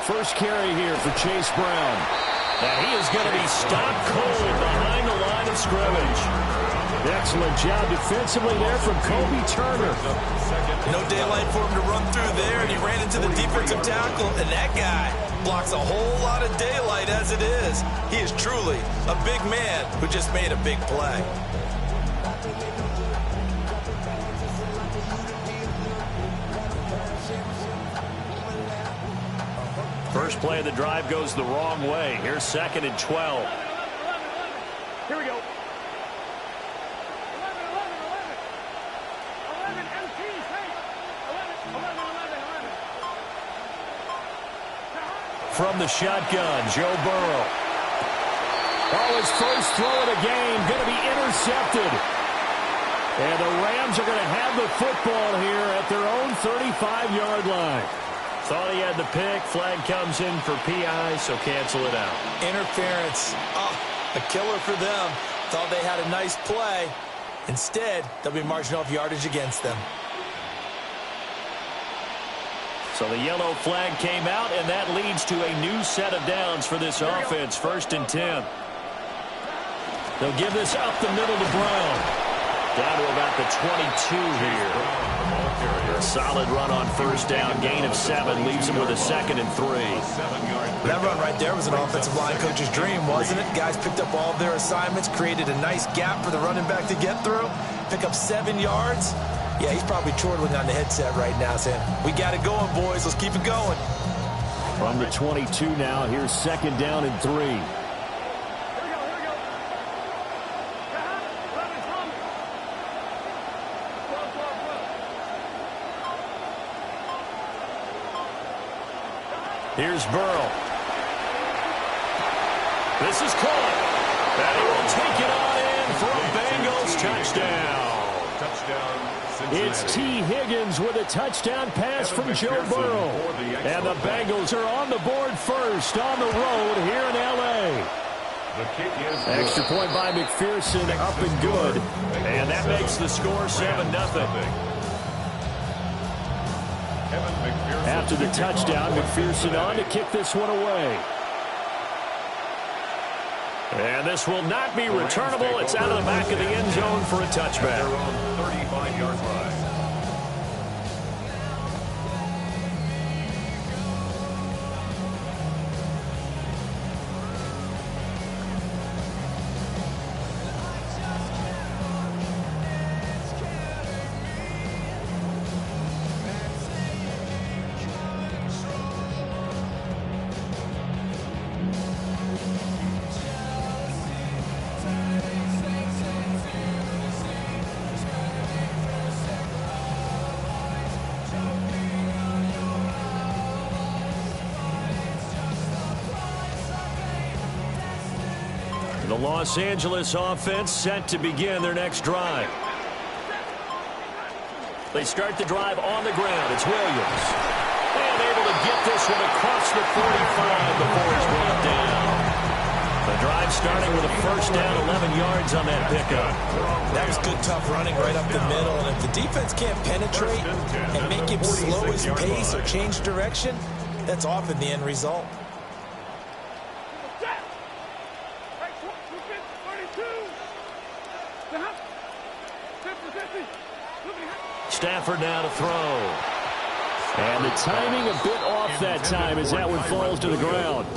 First carry here for Chase Brown. And he is going to be stopped cold behind the line of scrimmage. Excellent job defensively there from Kobe Turner. No daylight for him to run through there, and he ran into the defensive tackle, and that guy blocks a whole lot of daylight as it is. He is truly a big man who just made a big play. First play of the drive goes the wrong way. Here's 2nd and 12. Here we go. 11 MTs, hey. 11. From the shotgun, Joe Burrow. Oh, his first throw of the game going to be intercepted. And the Rams are going to have the football here at their own 35-yard line. Thought he had the pick. Flag comes in for PI, so cancel it out. Interference. Oh, a killer for them. Thought they had a nice play. Instead, they'll be marching off yardage against them. So the yellow flag came out, and that leads to a new set of downs for this offense. 1st and 10. They'll give this up the middle to Brown. Down to about the 22 here. A solid run on 1st down. Gain of 7 leaves him with a 2nd and 3. That run right there was an offensive line coach's dream, wasn't it? Guys picked up all of their assignments, created a nice gap for the running back to get through, pick up 7 yards. Yeah, he's probably chortling on the headset right now saying, we got it going, boys. Let's keep it going. From the 22 now, here's 2nd down and 3. Here's Burrow. This is caught. And he will take it on in for a Bengals touchdown. It's T. Higgins with a touchdown pass from Joe Burrow. And the Bengals are on the board first on the road here in L.A. Extra point by McPherson, up and good. And that makes the score 7-0. After the touchdown, McPherson on to kick this one away. And this will not be returnable. It's out of the back of the end zone for a touchback. 35-yard line. The Los Angeles offense set to begin their next drive. They start the drive on the ground. It's Williams. And able to get this one across the 45 before he's brought down. The drive starting with a 1st down, 11 yards on that pickup. That was good, tough running right up the middle. And if the defense can't penetrate and make him slow his pace or change direction, that's often the end result. Stafford now to throw. And the timing a bit off that time as that one falls to the ground.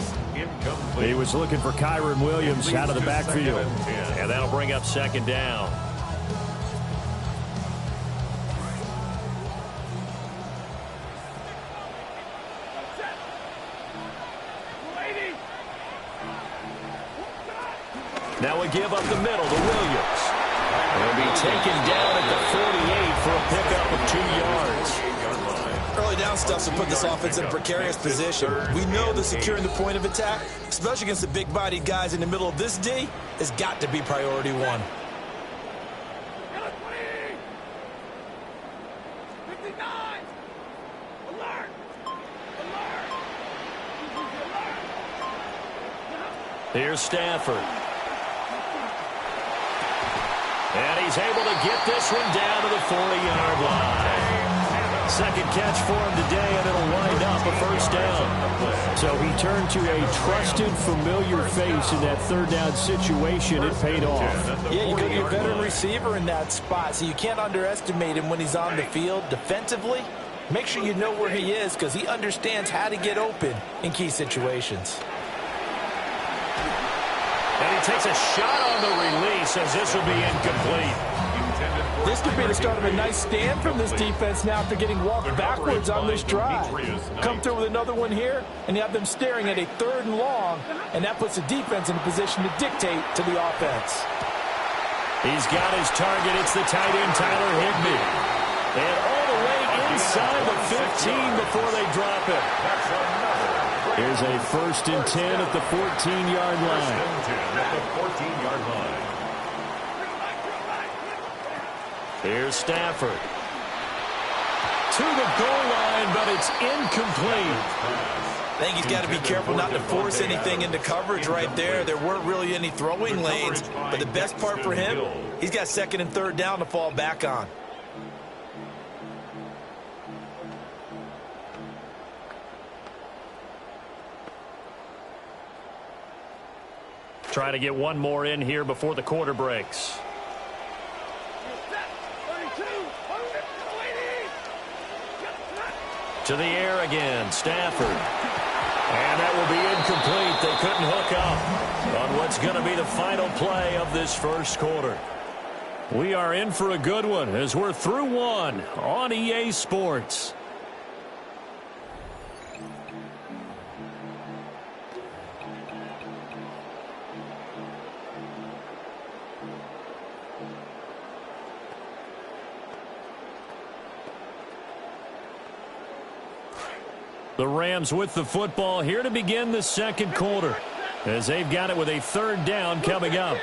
He was looking for Kyron Williams out of the backfield. And that'll bring up 2nd down. Now we give up the middle to Williams. He'll be taken down at the 48 for a pickup of 2 yards. Early down stuff to put this offense in a precarious position. We know that securing the point of attack, especially against the big-bodied guys in the middle of this D, has got to be priority 1. Here's Stafford. And he's able to get this one down to the 40-yard line. Second catch for him today, and it'll wind up a 1st down. So he turned to a trusted, familiar face in that 3rd down situation. It paid off. Yeah, you got your veteran receiver in that spot, so you can't underestimate him when he's on the field. Defensively, make sure you know where he is because he understands how to get open in key situations. And he takes a shot on the release as this will be incomplete. This could be the start of a nice stand from this defense now after getting walked backwards on this drive. Come through with another one here, and you have them staring at a 3rd and long, and that puts the defense in a position to dictate to the offense. He's got his target. It's the tight end, Tyler Higbee. And all the way inside the 15 before they drop it. Here's a 1st and 10 at the 14-yard line. Here's Stafford. To the goal line, but it's incomplete. I think he's got to be careful not to force anything into coverage right there. There weren't really any throwing lanes, but the best part for him, he's got second and third down to fall back on. Trying to get one more in here before the quarter breaks. To the air again, Stafford. And that will be incomplete. They couldn't hook up on what's going to be the final play of this first quarter. We are in for a good one as we're through one on EA Sports. The Rams with the football here to begin the second quarter as they've got it with a third down coming up.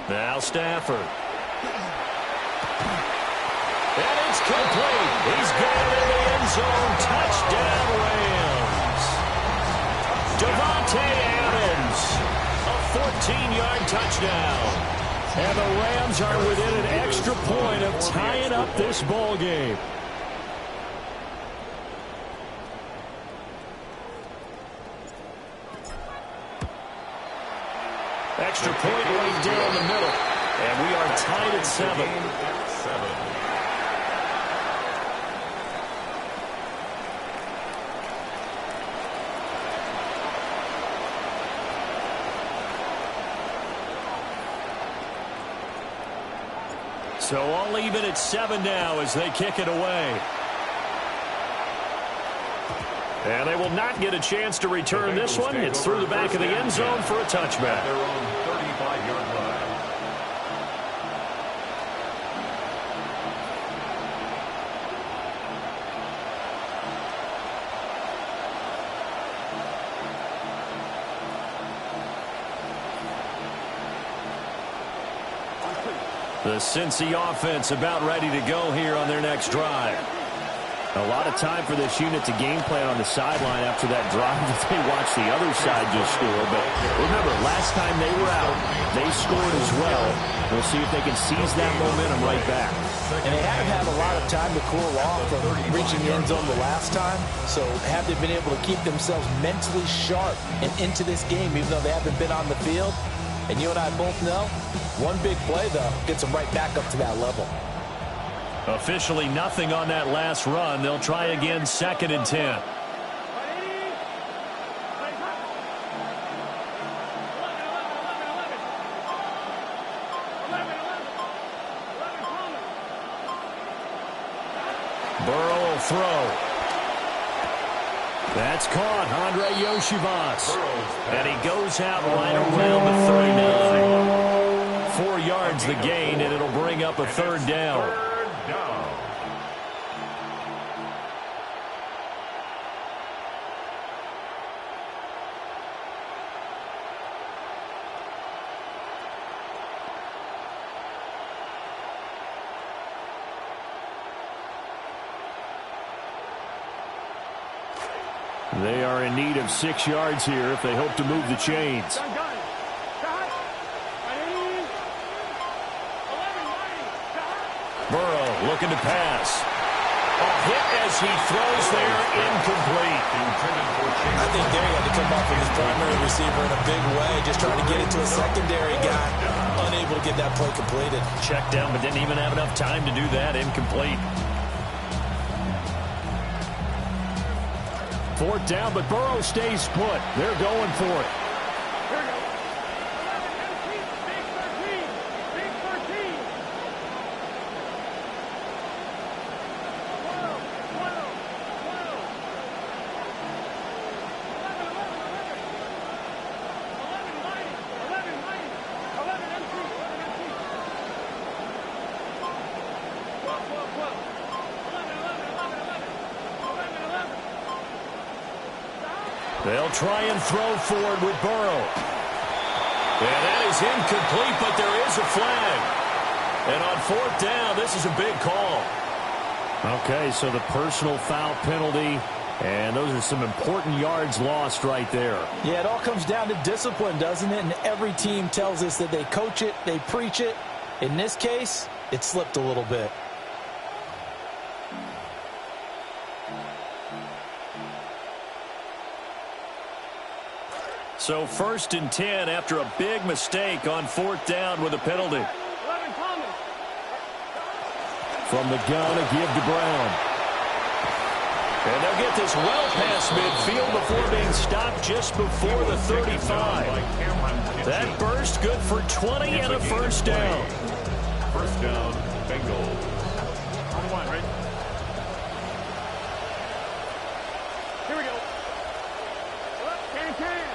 Now Stafford. And it's complete. He's got it in the end zone. Touchdown Rams. Devontae Adams. 14-yard touchdown. And the Rams are within an extra point of tying up this ball game. Extra point right down the middle. And we are tied at 7. So all even at 7 now as they kick it away. And they will not get a chance to return this one. It's through the back of the end zone for a touchback. Their own 35-yard line. The Cincy offense about ready to go here on their next drive. A lot of time for this unit to game plan on the sideline after that drive that they watched the other side just score. But remember, last time they were out, they scored as well. We'll see if they can seize that momentum right back. And they haven't had a lot of time to cool off from reaching the end zone the last time. So have they been able to keep themselves mentally sharp and into this game, even though they haven't been on the field? And you and I both know, one big play, though, gets them right back up to that level. Officially nothing on that last run. They'll try again, 2nd and 10. Burrow will throw. That's caught, Andre Yoshivas. And he goes out right around the 39. 4 yards the gain, and it'll bring up a third down. They are in need of 6 yards here if they hope to move the chains. Burrow looking to pass. A hit as he throws there, incomplete. I think there he had to come off with his primary receiver in a big way, just trying to get it to a secondary guy. Unable to get that play completed. Checked down, but didn't even have enough time to do that. Incomplete. 4th down, but Burrow stays put. They're going for it. They'll try and throw forward with Burrow. And that is incomplete, but there is a flag. And on 4th down, this is a big call. Okay, so the personal foul penalty, and those are some important yards lost right there. Yeah, it all comes down to discipline, doesn't it? And every team tells us that they coach it, they preach it. In this case, it slipped a little bit. So 1st and 10 after a big mistake on 4th down with a penalty. From the gun, a give to Brown. And they'll get this well past midfield before being stopped just before the 35. That burst good for 20 and a 1st down. 1st down, Bengals. On one, right? Here we go. Can.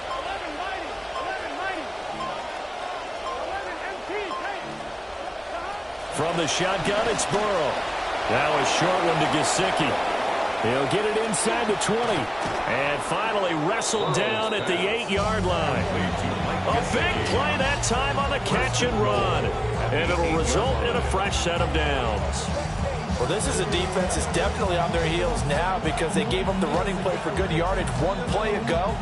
11, mighty. 11, mighty. 11, MT, take. From the shotgun, it's Burrow. Now a short one to Gesicki. He'll get it inside the 20. And finally wrestled down at the 8-yard line. A big play that time on the catch and run. And it'll result in a fresh set of downs. Well, this is a defense that's definitely on their heels now because they gave them the running play for good yardage one play ago.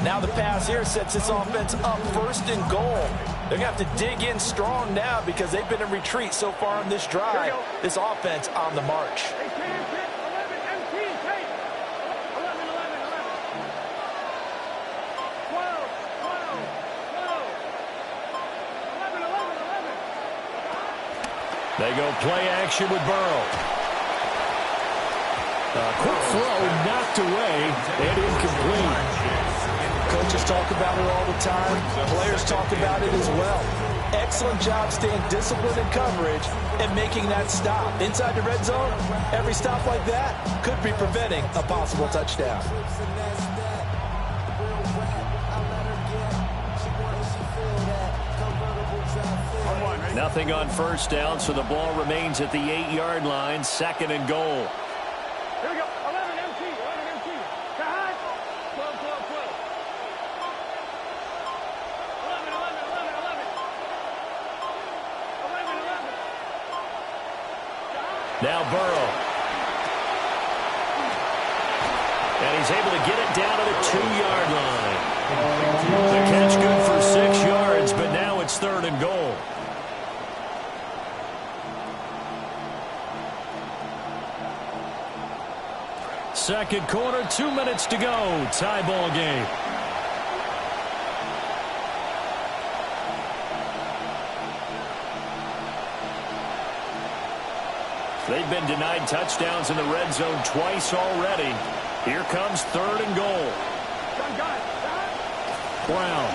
Now the pass here sets this offense up 1st and goal. They're going to have to dig in strong now because they've been in retreat so far on this drive. This offense on the march. 11, They go play action with Burrow. A quick throw knocked away and incomplete. Coaches talk about it all the time. Players talk about it as well. Excellent job staying disciplined in coverage and making that stop. Inside the red zone, every stop like that could be preventing a possible touchdown. Nothing on 1st down, so the ball remains at the 8-yard line, 2nd and goal. Here we go. 11 MT. 11 MT. Kahai. 12. 11. 11. Now Burrow. And he's able to get it down to the 2-yard line. The catch good for 6 yards, but now it's 3rd and goal. Second quarter, 2 minutes to go. Tie ball game. They've been denied touchdowns in the red zone twice already. Here comes 3rd and goal. Brown.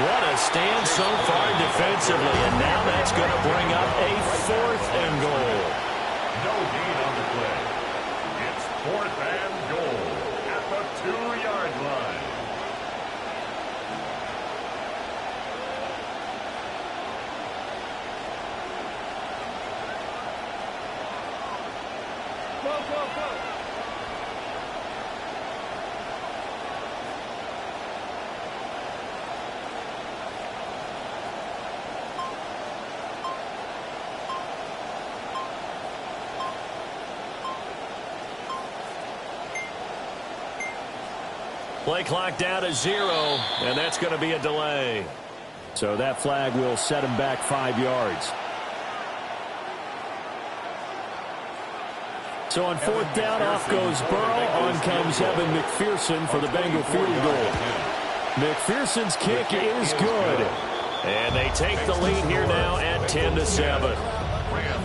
What a stand so far defensively, and now that's going to bring up a 4th and goal. No gain on the play. It's 4th and goal at the 2-yard line. Play clock down to 0, and that's going to be a delay. So that flag will set him back 5 yards. So on 4th down, off goes Burrow. On comes Evan McPherson for the Bengal field goal. McPherson's kick is good. And they take the lead here now at 10-7.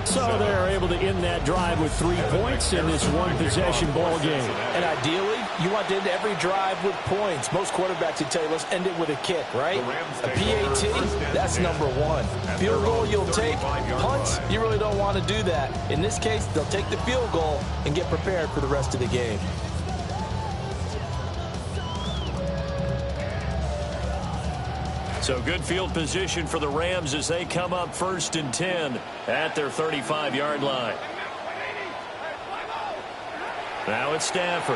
So they're able to end that drive with 3 points in this one-possession ball game. And ideally, you want to end every drive with points. Most quarterbacks would tell you, let's end it with a kick, right? A PAT, that's number 1. Field goal you'll take. Punts, you really don't want to do that. In this case, they'll take the field goal and get prepared for the rest of the game. So good field position for the Rams as they come up 1st and 10 at their 35-yard line. Now it's Stafford.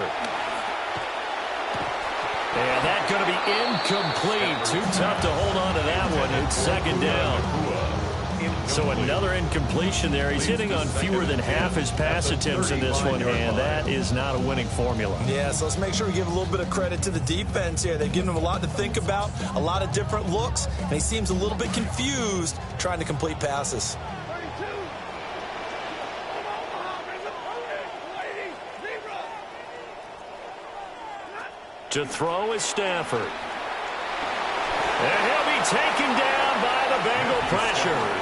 And that's going to be incomplete. Too tough to hold on to that one. It's 2nd down. So another incompletion there. He's hitting on fewer than half his pass attempts in this one, and that is not a winning formula. Yeah, so let's make sure we give a little bit of credit to the defense here. They've given him a lot to think about, a lot of different looks, and he seems a little bit confused trying to complete passes. To throw is Stafford. And he'll be taken down by the Bengal pressure.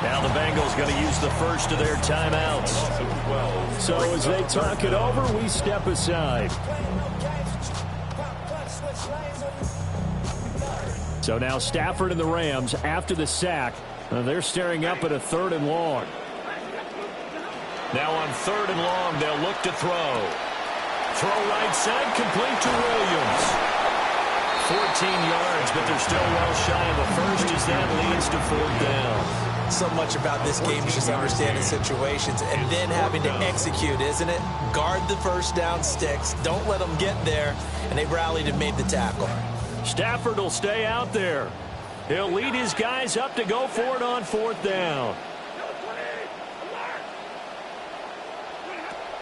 Now the Bengals going to use the first of their timeouts. So as they talk it over, we step aside. So now Stafford and the Rams, after the sack, they're staring up at a 3rd and long. Now on 3rd and long, they'll look to throw. Throw right side, complete to Williams. 14 yards, but they're still well shy of a first as that leads to 4th down. So much about this game is just understanding situations and then having to execute, isn't it? Guard the first down sticks. Don't let them get there. And they rallied and made the tackle. Stafford will stay out there. He'll lead his guys up to go for it on 4th down.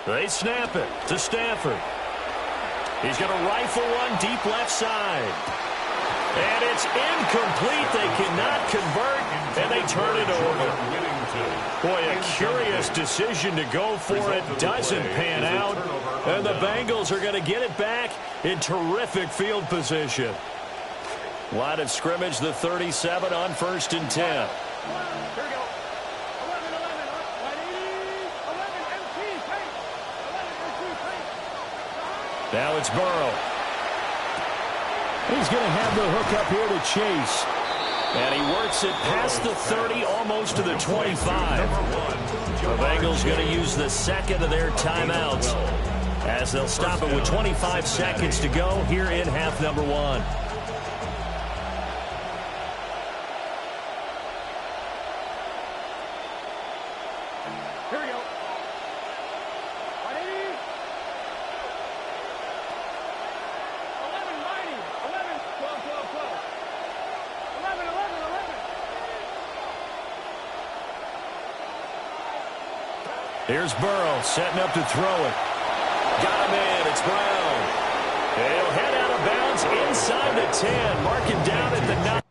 They snap it to Stafford. He's going to rifle one deep left side. And it's incomplete. They cannot convert, and they turn it over. Boy, a curious decision to go for it. Doesn't pan out. And the Bengals are going to get it back in terrific field position. Line of scrimmage, the 37 on 1st and 10. Now it's Burrow. He's going to have the hook up here to Chase. And he works it past the 30, almost to the 25. The Bengals going to use the 2nd of their timeouts as they'll stop it with 25 seconds to go here in half number 1. Here's Burrow setting up to throw it. Got him in. It's Brown. He'll head out of bounds inside the 10. Marking down at the 9.